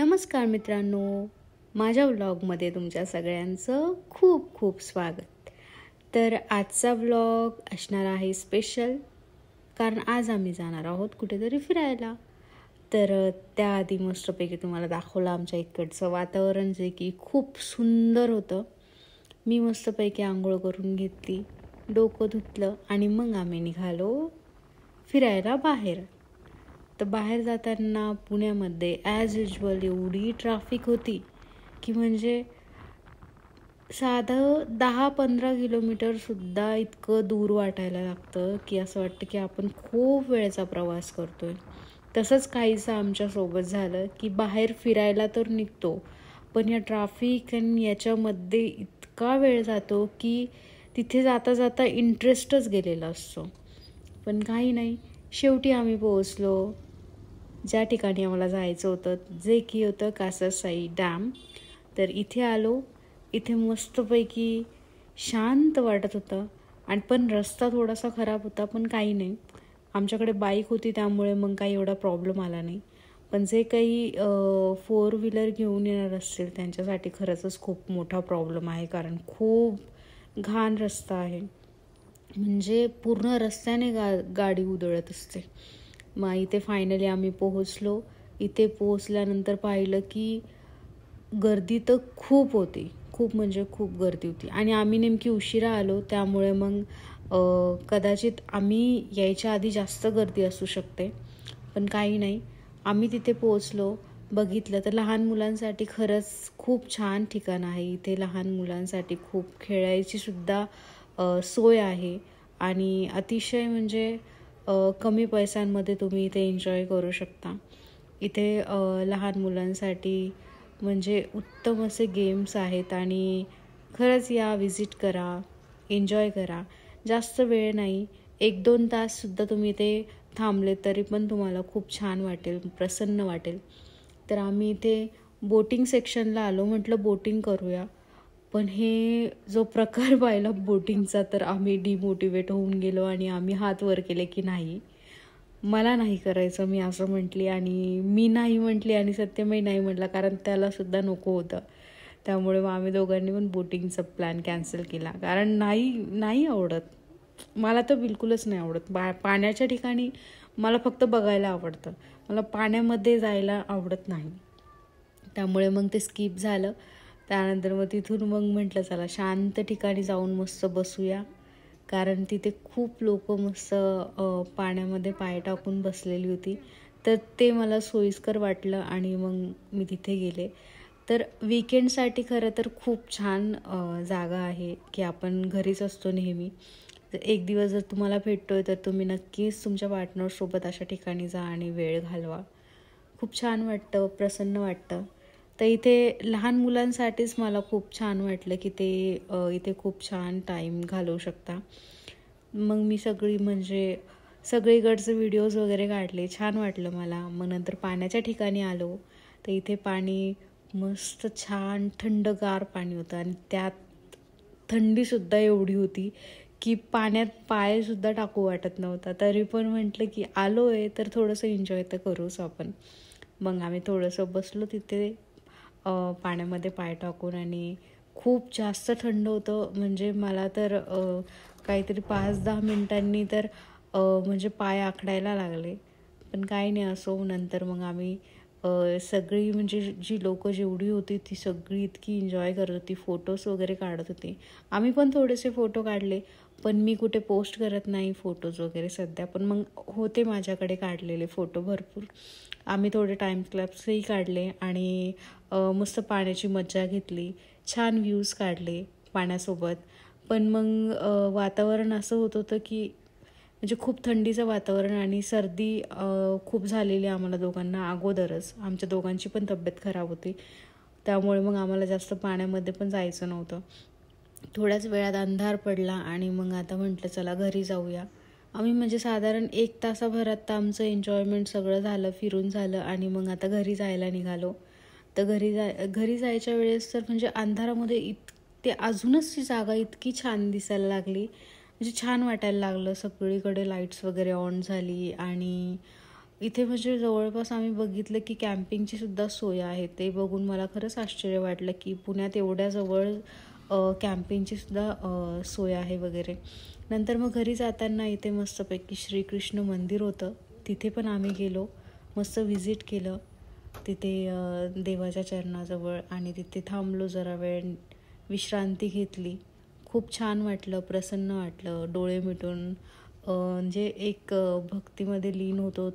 नमस्कार मित्रांनो, माझ्या व्लॉगमध्ये तुमच्या सगळ्यांचं खूप खूप स्वागत. तर आजचा व्लॉग असणार आहे स्पेशल, कारण आज आम्ही जाणार आहोत कुठेतरी फिरायला. तर त्याआधी मस्तपैकी तुम्हाला दाखवलं आमच्या इकडचं वातावरण, जे की खूप सुंदर होतं. मी मस्तपैकी आंघोळ करून घेतली, डोकं धुतलं आणि मग आम्ही निघालो फिरायला बाहेर. तर बाहेर जाताना पुण्यामध्ये ॲज युजल एवढी ट्रॅफिक होती की म्हणजे साधं 10-15 किलोमीटरसुद्धा इतकं दूर वाटायला लागतं की असं वाटतं की आपण खूप वेळेचा प्रवास करतोय. तसंच काहीसं आमच्यासोबत झालं की बाहेर फिरायला तर निघतो, पण या ट्रॅफिक आणि याच्यामध्ये इतका वेळ जातो की तिथे जाता जाता इंटरेस्टच गेलेला असतो. पण काही नाही, शेवटी आम्ही पोहोचलो ज्या ठिकाणी आम्हाला जायचं होतं, जे की होतं कासरसाई डॅम. तर इथे आलो. इथे मस्तपैकी शांत वाटत होतं आणि पण रस्ता थोडासा खराब होता, पण काही नाही. आमच्याकडे बाईक होती त्यामुळे मग काही एवढा प्रॉब्लेम आला नाही. पण जे काही 4 व्हीलर घेऊन येणार असतील त्यांच्यासाठी खरंच खूप मोठा प्रॉब्लेम आहे, कारण खूप घाण रस्ता आहे. म्हणजे पूर्ण रस्त्याने गाडी उधळत असते. मग इथे फायनली आम्ही पोहोचलो. इथे पोहोचल्यानंतर पाहिलं की गर्दी तर खूप होती, खूप म्हणजे खूप गर्दी होती. आणि आम्ही नेमकी उशिरा आलो, त्यामुळे मग कदाचित आम्ही यायच्या आधी जास्त गर्दी असू शकते, पण काही नाही. आम्ही तिथे पोहोचलो, बघितलं तर लहान मुलांसाठी खरंच खूप छान ठिकाण आहे. इथे लहान मुलांसाठी खूप खेळायची सुद्धा सोय आहे आणि अतिशय म्हणजे कमी पैशांमध्ये तुम्ही इथे एन्जॉय करू शकता. इथे लहान मुलांसाठी म्हणजे उत्तम असे गेम्स आहेत आणि खरंच या विजिट करा, एन्जॉय करा. जास्त वेळ नाही, 1-2 ताससुद्धा तुम्ही इथे थांबले तरी पण तुम्हाला खूप छान वाटेल, प्रसन्न वाटेल. तर आम्ही इथे बोटिंग सेक्शनला आलो, म्हटलं बोटिंग करूया. पण हे जो प्रकार पाहिला बोटिंगचा, तर आम्ही डिमोटिवेट होऊन गेलो आणि आम्ही हात वर केले की नाही, मला नाही करायचं, मी असं म्हटली. आणि मी नाही म्हटली आणि सत्यमही नाही म्हटला, कारण त्यालासुद्धा नको होतं. त्यामुळे मग आम्ही दोघांनी पण बोटिंगचा प्लॅन कॅन्सल केला, कारण नाही आवडत मला, तर बिलकुलच नाही आवडत. पाण्याच्या ठिकाणी मला फक्त बघायला आवडतं, मला पाण्यामध्ये जायला आवडत नाही. त्यामुळे मग ते स्किप झालं. त्यानंतर मग तिथून मग म्हटलं चला शांत ठिकाणी जाऊन मस्त बसूया, कारण तिथे खूप लोक मस्त पाण्यामध्ये पाय टाकून बसलेली होती. तर ते मला सोयीस्कर वाटलं आणि मग मी तिथे गेले. तर विकेंडसाठी खरं तर खूप छान जागा आहे की आपण घरीच असतो नेहमी. तर एक दिवस जर तुम्हाला भेटतोय तर तुम्ही नक्कीच तुमच्या पार्टनरसोबत अशा ठिकाणी जा आणि वेळ घालवा. खूप छान वाटतं, प्रसन्न वाटतं. तर इथे लहान मुलांसाठीच मला खूप छान वाटलं की ते इथे खूप छान टाईम घालवू शकता. मग मी म्हणजे सगळीकडचे व्हिडिओज वगैरे काढले, छान वाटलं मला. मग नंतर पाण्याच्या ठिकाणी आलो, तर इथे पाणी मस्त छान थंडगार पाणी होतं आणि त्यात थंडीसुद्धा एवढी होती की पाण्यात पायसुद्धा टाकू वाटत नव्हता. तरी पण म्हटलं की आलो आहे तर थोडंसं एन्जॉय तर करूच आपण. मग आम्ही थोडंसं बसलो तिथे पाण्यामध्ये पाय टाकून आणि खूप जास्त थंड होतं. म्हणजे मला तर काहीतरी 5-10 मिनिटांनी तर म्हणजे पाय आखडायला लागले. पण काही नाही, असो. नंतर मग आम्ही सगळी म्हणजे जी लोकं जेवढी होती ती सगळी इतकी एन्जॉय करत होती, फोटोज वगैरे काढत होती. आम्ही पण थोडेसे फोटो काढले, पण मी कुठे पोस्ट करत नाही फोटोज वगैरे सध्या. पण मग होते माझ्याकडे काढलेले फोटो भरपूर. आम्ही थोडे टाईम क्लॅप्सही काढले आणि मस्त पाण्याची मजा घेतली, छान व्ह्यूज काढले पाण्यासोबत. पण मग वातावरण असं होत होतं की म्हणजे खूप थंडीचं वातावरण आणि सर्दी खूप झालेली आम्हाला दोघांना अगोदरच. आमच्या दोघांची पण तब्येत खराब होती, त्यामुळे मग आम्हाला जास्त पाण्यामध्ये पण जायचं नव्हतं. थोड्याच वेळात अंधार पडला आणि मग आता म्हटलं चला घरी जाऊया. आम्ही म्हणजे साधारण 1 तासाभरात तर आमचं एन्जॉयमेंट सगळं झालं, फिरून झालं आणि मग आता घरी जायला निघालो. तर घरी जायच्या वेळेस तर म्हणजे अंधारामध्ये ते अजूनच ती जागा इतकी छान दिसायला लागली, म्हणजे छान वाटायला लागलं. सगळीकडे लाईट्स वगैरे ऑन झाली आणि इथे म्हणजे जवळपास आम्ही बघितलं की कॅम्पिंगची सुद्धा सोय आहे. ते बघून मला खरंच आश्चर्य वाटलं की पुण्यात एवढ्या जवळ कॅम्पिंगची सुद्धा सोय आहे वगैरे. नंतर मग घरी जाताना इथे मस्तपैकी श्रीकृष्ण मंदिर होतं, तिथे पण आम्ही गेलो, मस्त व्हिजिट केलं तिथे देवाच्या चरणाजवळ आणि तिथे थांबलो, जरा वेळ विश्रांती घेतली. खूप छान वाटलं, प्रसन्न वाटलं, डोळे मिटून म्हणजे एक भक्तीमध्ये लीन होतो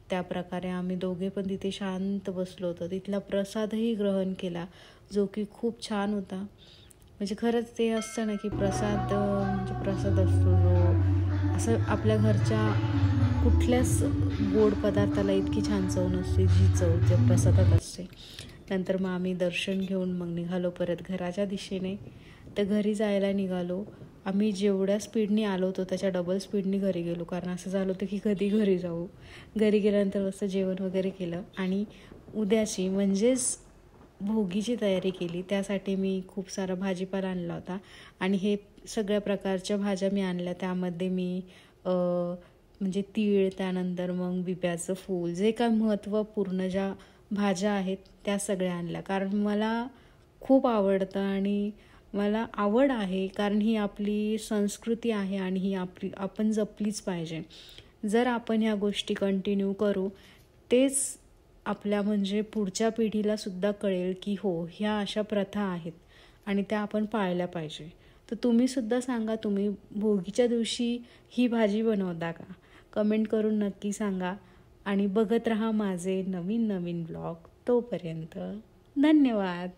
त्या प्रकारे आम्ही दोघे पण तिथे शांत बसलो होतो. तिथला प्रसादही ग्रहण केला, जो की खूप छान होता. म्हणजे खरंच ते असतं ना की प्रसाद म्हणजे प्रसाद असतो जो असं आपल्या घरच्या कुठल्याच गोड पदार्थाला इतकी छान चव नसते जी चव ज्या प्रसादात असते. नंतर मग आम्ही दर्शन घेऊन मग निघालो परत घराच्या दिशेने. तर घरी जायला निघालो. आम्ही जेवढ्या स्पीडनी आलो होतो त्याच्या डबल स्पीडनी घरी गेलो, कारण असं झालं होतं की कधी घरी जाऊ. घरी गेल्यानंतर मस्त जेवण वगैरे केलं आणि उद्याची म्हणजेच भोगीची तयारी केली. त्यासाठी मी खूप सारा भाजीपाला आणला होता आणि हे सगळ्या प्रकारच्या भाज्या मी आणल्या. त्यामध्ये मी म्हणजे तीळ, त्यानंतर मग बिब्याचं फूल, जे काय महत्त्वपूर्ण ज्या भाज्या आहेत त्या सगळ्या आणल्या, कारण मला खूप आवडतं आणि मला आवड आहे, कारण ही आपली संस्कृती आहे आणि ही आपण जपलीच पाहिजे. जर आपण ह्या गोष्टी कंटिन्यू करू, तेच आपल्या म्हणजे पुढच्या पिढीला सुद्धा कळेल की हो, ह्या अशा प्रथा आहेत आणि त्या आपण पाळल्या पाहिजे. तर तुम्ही सुद्धा सांगा, तुम्ही भोगीच्या दिवशी ही भाजी बनवता का? कमेंट करून नक्की सांगा आणि बघत राहा माझे नवीन नवीन ब्लॉग. तोपर्यंत धन्यवाद.